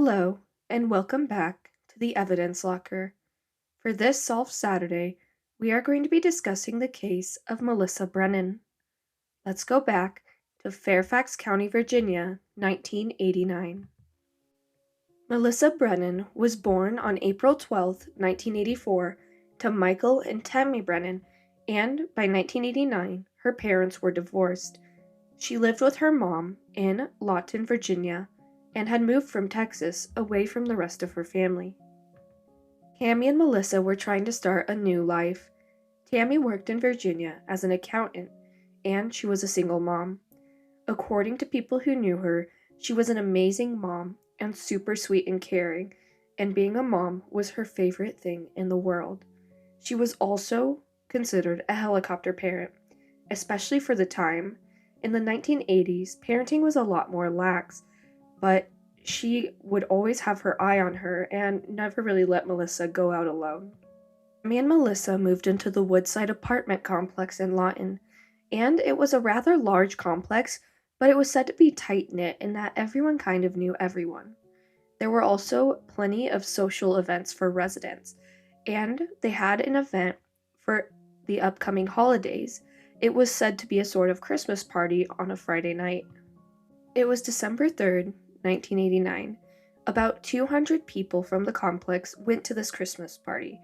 Hello, and welcome back to the Evidence Locker. For this Solve Saturday, we are going to be discussing the case of Melissa Brennan. Let's go back to Fairfax County, Virginia, 1989. Melissa Brennan was born on April 12, 1984, to Michael and Tammy Brennan, and by 1989, her parents were divorced. She lived with her mom in Lawton, Virginia, and had moved from Texas away from the rest of her family. Tammy and Melissa were trying to start a new life. Tammy worked in Virginia as an accountant, and she was a single mom. According to people who knew her, she was an amazing mom and super sweet and caring, and being a mom was her favorite thing in the world. She was also considered a helicopter parent, especially for the time. In the 1980s, parenting was a lot more lax, but she would always have her eye on her and never really let Melissa go out alone. Me and Melissa moved into the Woodside apartment complex in Lawton, and it was a rather large complex, but it was said to be tight-knit in that everyone kind of knew everyone. There were also plenty of social events for residents, and they had an event for the upcoming holidays. It was said to be a sort of Christmas party on a Friday night. It was December 3rd, 1989. About 200 people from the complex went to this Christmas party.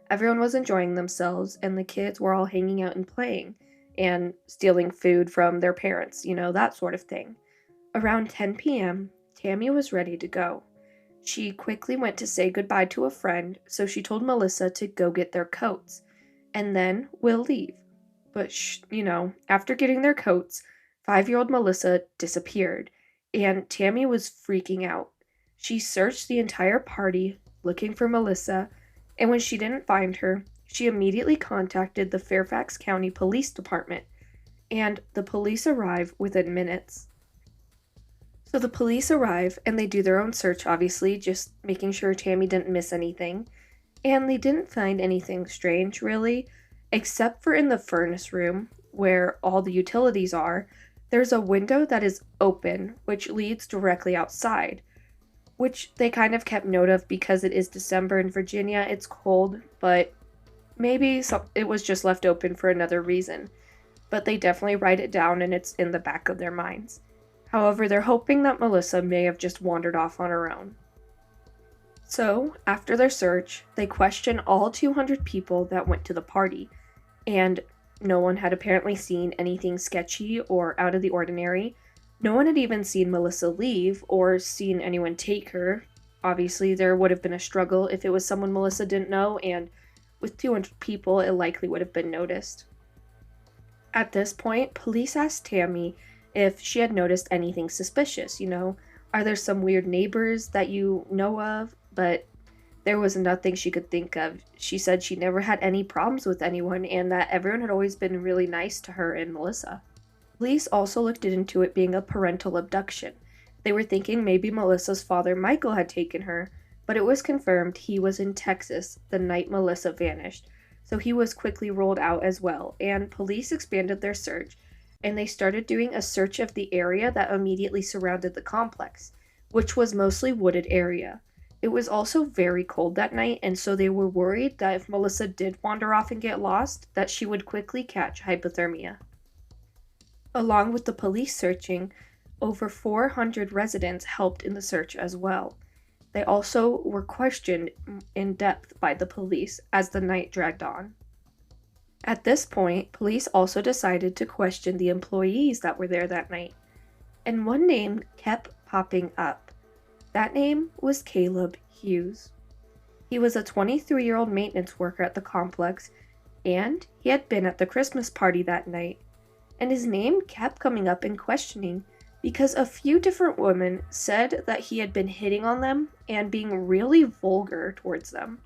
Everyone was enjoying themselves, and the kids were all hanging out and playing, and stealing food from their parents, that sort of thing. Around 10 p.m., Tammy was ready to go. She quickly went to say goodbye to a friend, so she told Melissa to go get their coats, and then we'll leave. But, after getting their coats, 5-year-old Melissa disappeared, and Tammy was freaking out. She searched the entire party looking for Melissa, and when she didn't find her, she immediately contacted the Fairfax County Police Department, and the police arrive within minutes. So the police arrive, and they do their own search, obviously, just making sure Tammy didn't miss anything, and they didn't find anything strange, really, except for in the furnace room, where all the utilities are. There's a window that is open, which leads directly outside, which they kind of kept note of because it is December in Virginia. It's cold, but maybe it was just left open for another reason. But they definitely write it down, and it's in the back of their minds. However, they're hoping that Melissa may have just wandered off on her own. So, after their search, they question all 200 people that went to the party, and no one had apparently seen anything sketchy or out of the ordinary. No one had even seen Melissa leave or seen anyone take her. Obviously, there would have been a struggle if it was someone Melissa didn't know, and with 200 people, it likely would have been noticed. At this point, police asked Tammy if she had noticed anything suspicious, Are there some weird neighbors that you know of? But there was nothing she could think of. She said she never had any problems with anyone and that everyone had always been really nice to her and Melissa. Police also looked into it being a parental abduction. They were thinking maybe Melissa's father Michael had taken her, but it was confirmed he was in Texas the night Melissa vanished, so he was quickly rolled out as well, and police expanded their search, and they started doing a search of the area that immediately surrounded the complex, which was mostly wooded area. It was also very cold that night, and so they were worried that if Melissa did wander off and get lost, that she would quickly catch hypothermia. Along with the police searching, over 400 residents helped in the search as well. They also were questioned in depth by the police as the night dragged on. At this point, police also decided to question the employees that were there that night, and one name kept popping up. That name was Caleb Hughes. He was a 23-year-old maintenance worker at the complex, and he had been at the Christmas party that night, and his name kept coming up in questioning because a few different women said that he had been hitting on them and being really vulgar towards them.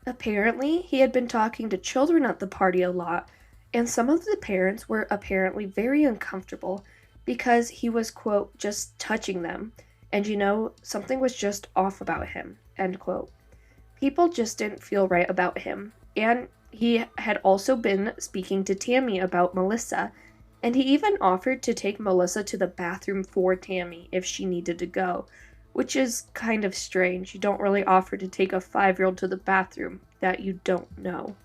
Apparently, he had been talking to children at the party a lot, and some of the parents were apparently very uncomfortable because he was, quote, just touching them, and something was just off about him, end quote. People just didn't feel right about him, and he had also been speaking to Tammy about Melissa, and he even offered to take Melissa to the bathroom for Tammy if she needed to go, which is kind of strange. You don't really offer to take a 5-year-old to the bathroom that you don't know.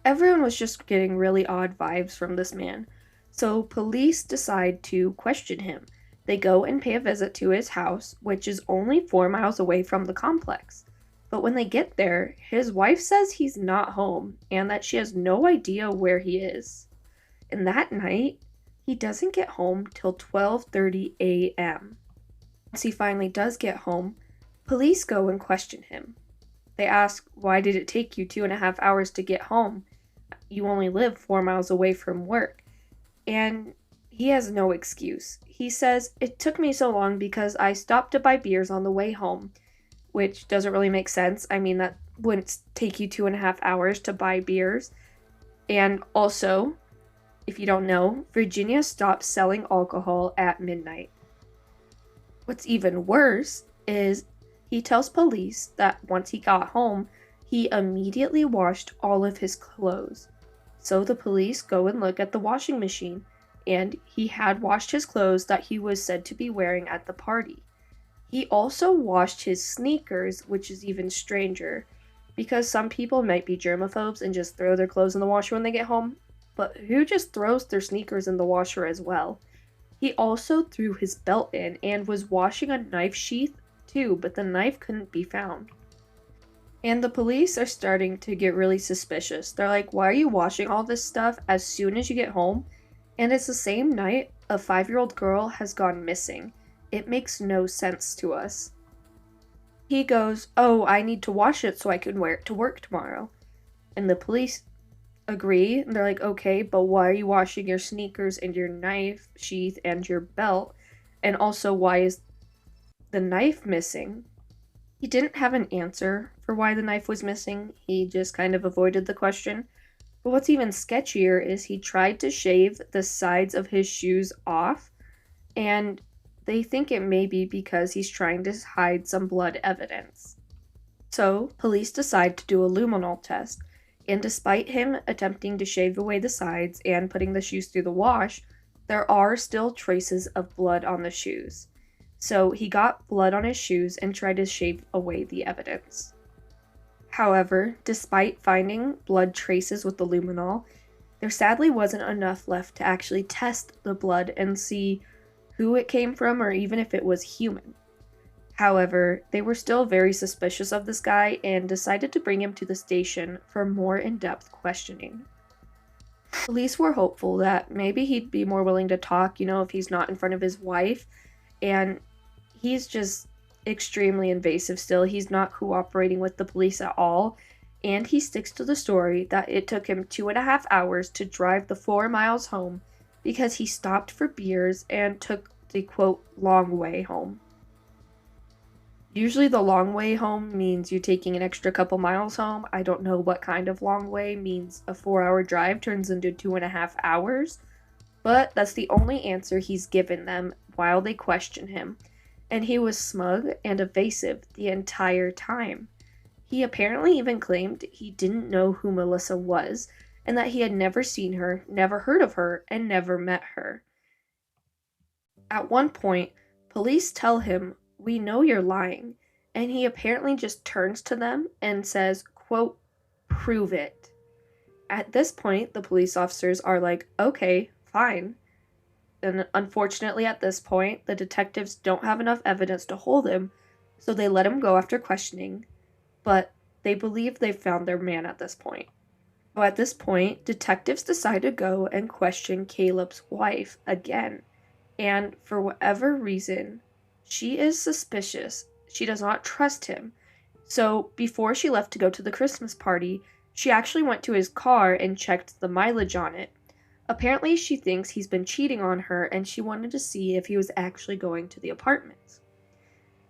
Everyone was just getting really odd vibes from this man, so police decide to question him. They go and pay a visit to his house, which is only 4 miles away from the complex. But when they get there, his wife says he's not home and that she has no idea where he is. And that night, he doesn't get home till 12:30 a.m. Once he finally does get home, police go and question him. They ask, "Why did it take you 2.5 hours to get home? You only live 4 miles away from work." And he has no excuse. He says, "It took me so long because I stopped to buy beers on the way home," which doesn't really make sense. I mean, that wouldn't take you 2.5 hours to buy beers. And also, if you don't know, Virginia stopped selling alcohol at midnight. What's even worse is he tells police that once he got home, he immediately washed all of his clothes. So the police go and look at the washing machine, and he had washed his clothes that he was said to be wearing at the party. He also washed his sneakers, which is even stranger, because some people might be germaphobes and just throw their clothes in the washer when they get home, but who just throws their sneakers in the washer as well? He also threw his belt in and was washing a knife sheath too, but the knife couldn't be found. And the police are starting to get really suspicious. They're like, "Why are you washing all this stuff as soon as you get home?" And it's the same night a 5-year-old girl has gone missing. It makes no sense to us. He goes, "Oh, I need to wash it so I can wear it to work tomorrow." And the police agree. And they're like, "Okay, but why are you washing your sneakers and your knife sheath and your belt? And also, why is the knife missing?" He didn't have an answer for why the knife was missing. He just kind of avoided the question. But what's even sketchier is he tried to shave the sides of his shoes off, and they think it may be because he's trying to hide some blood evidence. So, police decide to do a luminol test, and despite him attempting to shave away the sides and putting the shoes through the wash, there are still traces of blood on the shoes. So, he got blood on his shoes and tried to shave away the evidence. However, despite finding blood traces with the luminol, there sadly wasn't enough left to actually test the blood and see who it came from or even if it was human. However, they were still very suspicious of this guy and decided to bring him to the station for more in-depth questioning. Police were hopeful that maybe he'd be more willing to talk, if he's not in front of his wife, and he's just extremely invasive still. He's not cooperating with the police at all, and he sticks to the story that it took him 2.5 hours to drive the 4 miles home because he stopped for beers and took the quote long way home. Usually the long way home means you taking an extra couple miles home. I don't know what kind of long way means a 4-hour drive turns into 2.5 hours, but that's the only answer he's given them while they question him. And he was smug and evasive the entire time. He apparently even claimed he didn't know who Melissa was, and that he had never seen her, never heard of her, and never met her. At one point, police tell him, "We know you're lying," and he apparently just turns to them and says, quote, "Prove it." At this point, the police officers are like, "Okay, fine." And unfortunately, at this point, the detectives don't have enough evidence to hold him, so they let him go after questioning, but they believe they've found their man at this point. So at this point, detectives decide to go and question Caleb's wife again, and for whatever reason, she is suspicious. She does not trust him. So before she left to go to the Christmas party, she actually went to his car and checked the mileage on it. Apparently, she thinks he's been cheating on her and she wanted to see if he was actually going to the apartments.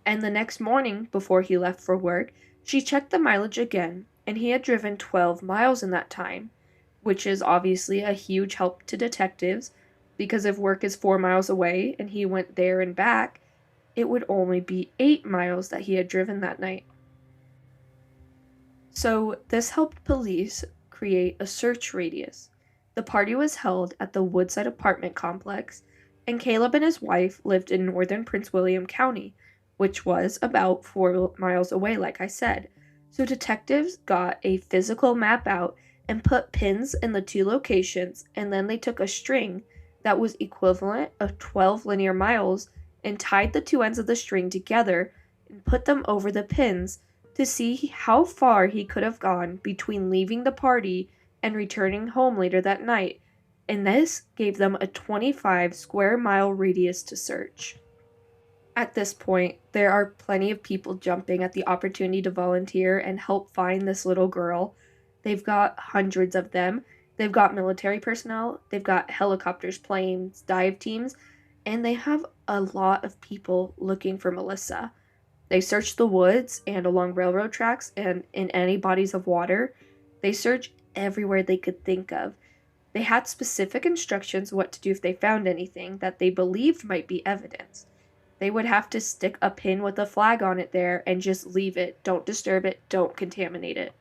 And the next morning, before he left for work, she checked the mileage again, and he had driven 12 miles in that time, which is obviously a huge help to detectives, because if work is 4 miles away and he went there and back, it would only be 8 miles that he had driven that night. So this helped police create a search radius. The party was held at the Woodside apartment complex, and Caleb and his wife lived in northern Prince William County, which was about 4 miles away, like I said. So detectives got a physical map out and put pins in the two locations, and then they took a string that was equivalent of 12 linear miles and tied the two ends of the string together and put them over the pins to see how far he could have gone between leaving the party and returning home later that night, and this gave them a 25 square mile radius to search. At this point, there are plenty of people jumping at the opportunity to volunteer and help find this little girl. They've got hundreds of them. They've got military personnel, they've got helicopters, planes, dive teams, and they have a lot of people looking for Melissa. They search the woods and along railroad tracks and in any bodies of water. They search everywhere they could think of. They had specific instructions what to do if they found anything that they believed might be evidence. They would have to stick a pin with a flag on it there and just leave it. Don't disturb it, don't contaminate it.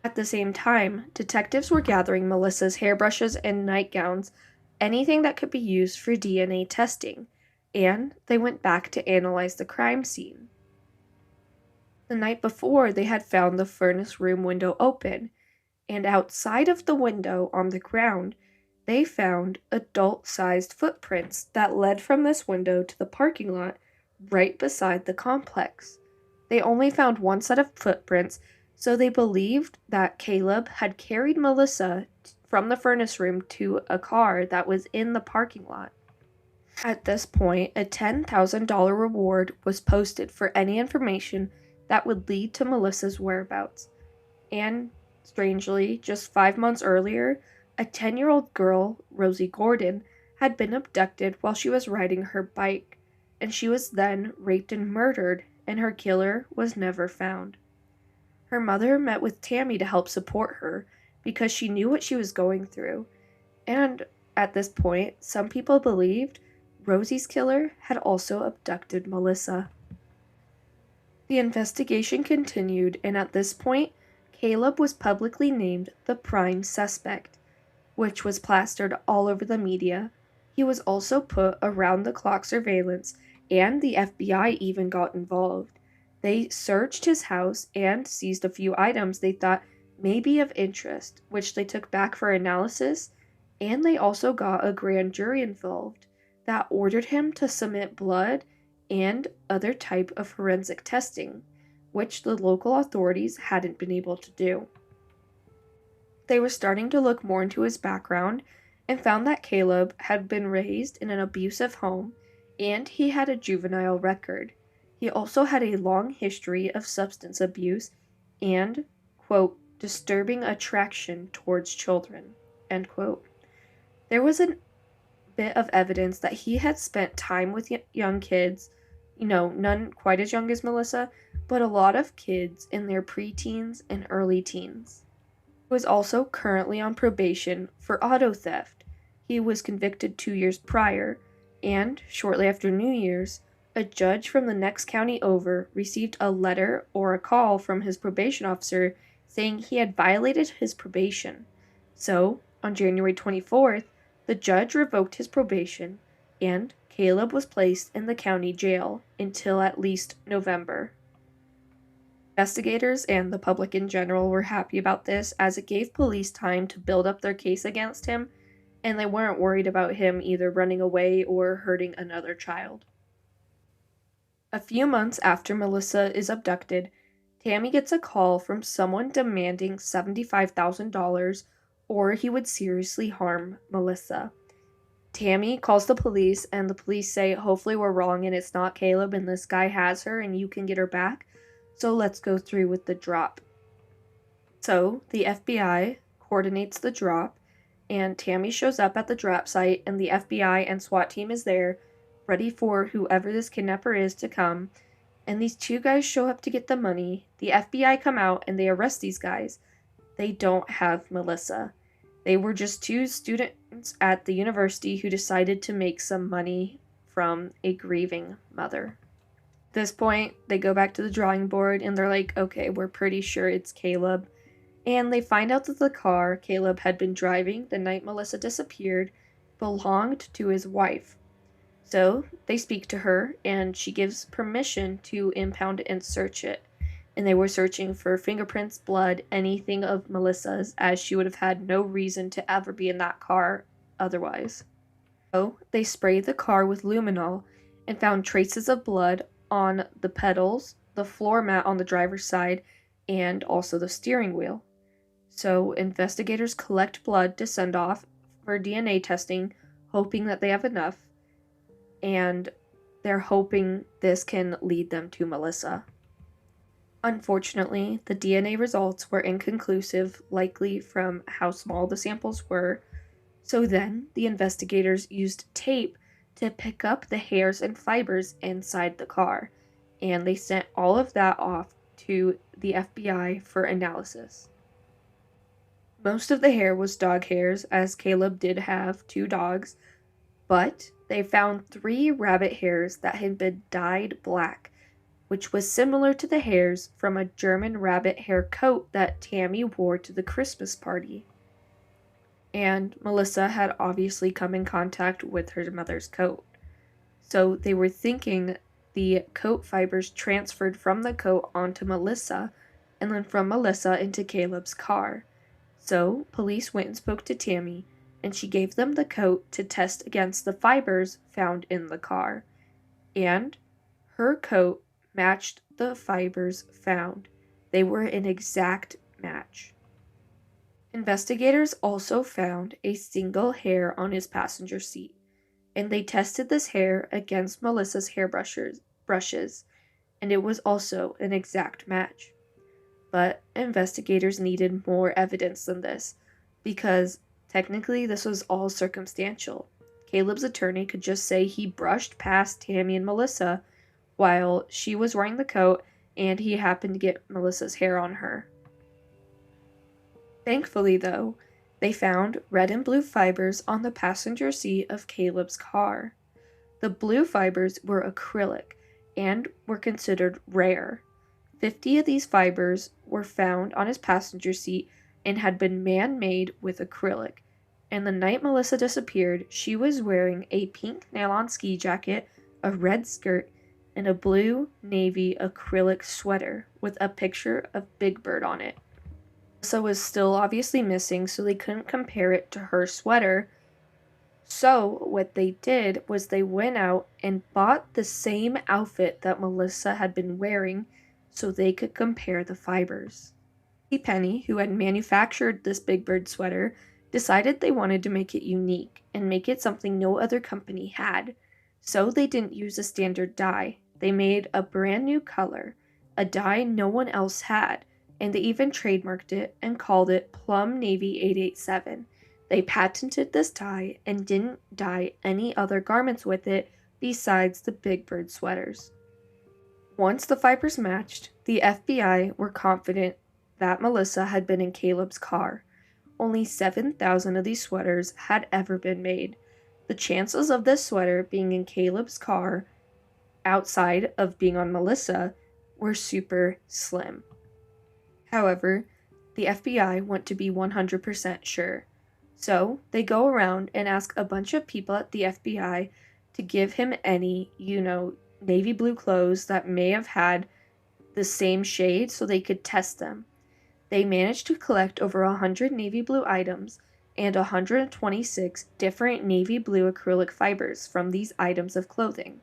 At the same time, detectives were gathering Melissa's hairbrushes and nightgowns, anything that could be used for DNA testing, and they went back to analyze the crime scene. The night before, they had found the furnace room window open, and outside of the window on the ground, they found adult-sized footprints that led from this window to the parking lot right beside the complex. They only found one set of footprints, so they believed that Caleb had carried Melissa from the furnace room to a car that was in the parking lot. At this point, a $10,000 reward was posted for any information that would lead to Melissa's whereabouts. And, strangely, just 5 months earlier, a 10-year-old girl, Rosie Gordon, had been abducted while she was riding her bike, and she was then raped and murdered, and her killer was never found. Her mother met with Tammy to help support her because she knew what she was going through, and at this point, some people believed Rosie's killer had also abducted Melissa. The investigation continued, and at this point, Caleb was publicly named the prime suspect, which was plastered all over the media. He was also put around the clock surveillance, and the FBI even got involved. They searched his house and seized a few items they thought may be of interest, which they took back for analysis, and they also got a grand jury involved that ordered him to submit blood and other type of forensic testing, which the local authorities hadn't been able to do. They were starting to look more into his background and found that Caleb had been raised in an abusive home and he had a juvenile record. He also had a long history of substance abuse and, quote, disturbing attraction towards children, end quote. There was a bit of evidence that he had spent time with young kids, none quite as young as Melissa, but a lot of kids in their preteens and early teens. He was also currently on probation for auto theft. He was convicted 2 years prior, and shortly after New Year's, a judge from the next county over received a letter or a call from his probation officer saying he had violated his probation. So, on January 24th, the judge revoked his probation, and Caleb was placed in the county jail until at least November. Investigators and the public in general were happy about this as it gave police time to build up their case against him, and they weren't worried about him either running away or hurting another child. A few months after Melissa is abducted, Tammy gets a call from someone demanding $75,000 or he would seriously harm Melissa. Tammy calls the police, and the police say, hopefully we're wrong and it's not Caleb and this guy has her and you can get her back, so let's go through with the drop. So the FBI coordinates the drop, and Tammy shows up at the drop site, and the FBI and SWAT team is there, ready for whoever this kidnapper is to come, and these two guys show up to get the money. The FBI come out and they arrest these guys. They don't have Melissa. They were just two students at the university who decided to make some money from a grieving mother. At this point, they go back to the drawing board and they're like, okay, we're pretty sure it's Caleb. And they find out that the car Caleb had been driving the night Melissa disappeared belonged to his wife. So they speak to her, and she gives permission to impound and search it. And they were searching for fingerprints, blood, anything of Melissa's, as she would have had no reason to ever be in that car otherwise. So they sprayed the car with luminol and found traces of blood on the pedals, the floor mat on the driver's side, and also the steering wheel. So investigators collect blood to send off for DNA testing, hoping that they have enough, and they're hoping this can lead them to Melissa. Unfortunately, the DNA results were inconclusive, likely from how small the samples were. So then, the investigators used tape to pick up the hairs and fibers inside the car, and they sent all of that off to the FBI for analysis. Most of the hair was dog hairs, as Caleb did have two dogs, but they found 3 rabbit hairs that had been dyed black, which was similar to the hairs from a German rabbit hair coat that Tammy wore to the Christmas party. And Melissa had obviously come in contact with her mother's coat. So they were thinking the coat fibers transferred from the coat onto Melissa, and then from Melissa into Caleb's car. So police went and spoke to Tammy, and she gave them the coat to test against the fibers found in the car. And her coat matched the fibers found. They were an exact match. Investigators also found a single hair on his passenger seat, and they tested this hair against Melissa's brushes, and it was also an exact match. But investigators needed more evidence than this, because technically this was all circumstantial. Caleb's attorney could just say he brushed past Tammy and Melissa while she was wearing the coat, and he happened to get Melissa's hair on her. Thankfully, though, they found red and blue fibers on the passenger seat of Caleb's car. The blue fibers were acrylic and were considered rare. 50 of these fibers were found on his passenger seat and had been man-made with acrylic. And the night Melissa disappeared, she was wearing a pink nylon ski jacket, a red skirt, and a blue navy acrylic sweater with a picture of Big Bird on it. Melissa was still obviously missing, so they couldn't compare it to her sweater. So what they did was they went out and bought the same outfit that Melissa had been wearing so they could compare the fibers. Penny, who had manufactured this Big Bird sweater, decided they wanted to make it unique and make it something no other company had. So they didn't use a standard dye. They made a brand new color, a dye no one else had, and they even trademarked it and called it Plum Navy 887. They patented this dye and didn't dye any other garments with it besides the Big Bird sweaters. Once the fibers matched, the FBI were confident that Melissa had been in Caleb's car. Only 7,000 of these sweaters had ever been made. The chances of this sweater being in Caleb's car, outside of being on Melissa, were super slim. However, the FBI want to be 100% sure. So they go around and ask a bunch of people at the FBI to give him any, navy blue clothes that may have had the same shade so they could test them. They managed to collect over 100 navy blue items and 126 different navy blue acrylic fibers from these items of clothing.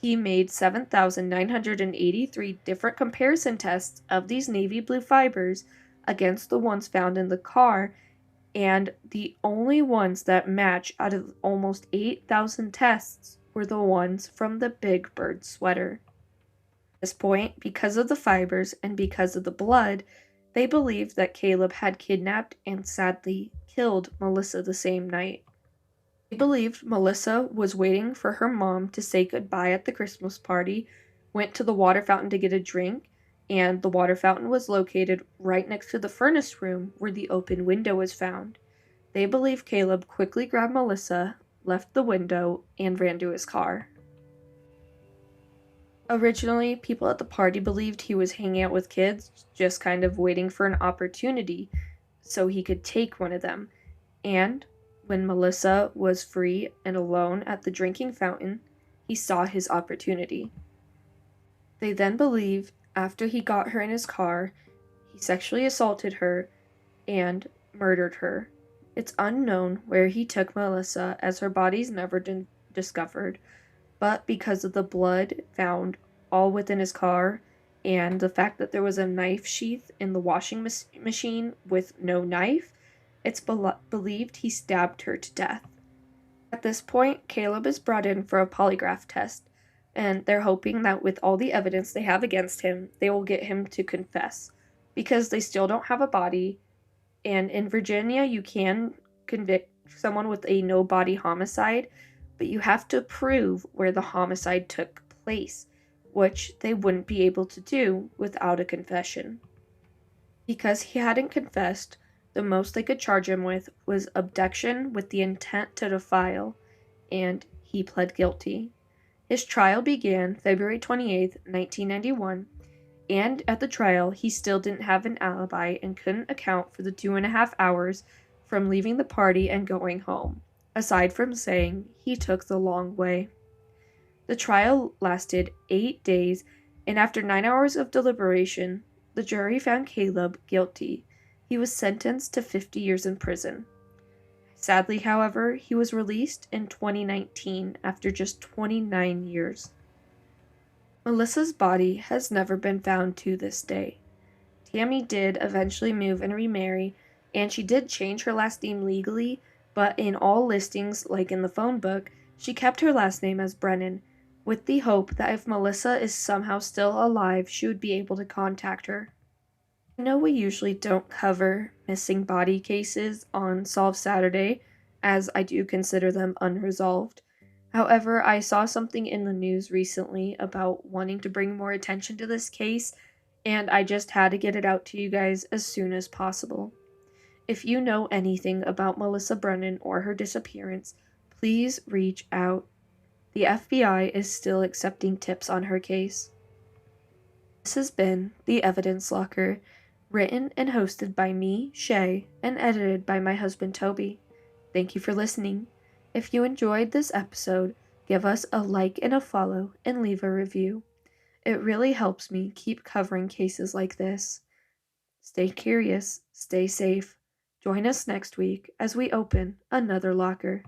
He made 7,983 different comparison tests of these navy blue fibers against the ones found in the car, and the only ones that match out of almost 8,000 tests were the ones from the Big Bird sweater. At this point, because of the fibers and because of the blood, they believed that Caleb had kidnapped and sadly killed Melissa the same night. They believed Melissa was waiting for her mom to say goodbye at the Christmas party, went to the water fountain to get a drink, and the water fountain was located right next to the furnace room where the open window was found. They believe Caleb quickly grabbed Melissa, left the window, and ran to his car. Originally, people at the party believed he was hanging out with kids, just kind of waiting for an opportunity so he could take one of them. And when Melissa was free and alone at the drinking fountain, he saw his opportunity. They then believe after he got her in his car, he sexually assaulted her and murdered her. It's unknown where he took Melissa, as her body's never been discovered, but because of the blood found all within his car and the fact that there was a knife sheath in the washing machine with no knife, it's believed he stabbed her to death. At this point, Caleb is brought in for a polygraph test, and they're hoping that with all the evidence they have against him, they will get him to confess. Because they still don't have a body, and in Virginia, you can convict someone with a no body homicide, but you have to prove where the homicide took place, which they wouldn't be able to do without a confession. Because he hadn't confessed, the most they could charge him with was abduction with the intent to defile, and he pled guilty. His trial began February 28th, 1991, and at the trial, he still didn't have an alibi and couldn't account for the 2.5 hours from leaving the party and going home, aside from saying he took the long way. The trial lasted 8 days, and after 9 hours of deliberation, the jury found Caleb guilty. He was sentenced to 50 years in prison. Sadly, however, he was released in 2019 after just 29 years. Melissa's body has never been found to this day. Tammy did eventually move and remarry, and she did change her last name legally, but in all listings, like in the phone book, she kept her last name as Brennan, with the hope that if Melissa is somehow still alive, she would be able to contact her. I know we usually don't cover missing body cases on Solve Saturday, as I do consider them unresolved. However, I saw something in the news recently about wanting to bring more attention to this case, and I just had to get it out to you guys as soon as possible. If you know anything about Melissa Brennan or her disappearance, please reach out. The FBI is still accepting tips on her case. This has been The Evidence Locker, written and hosted by me, Shay, and edited by my husband, Toby. Thank you for listening. If you enjoyed this episode, give us a like and a follow and leave a review. It really helps me keep covering cases like this. Stay curious, stay safe. Join us next week as we open another locker.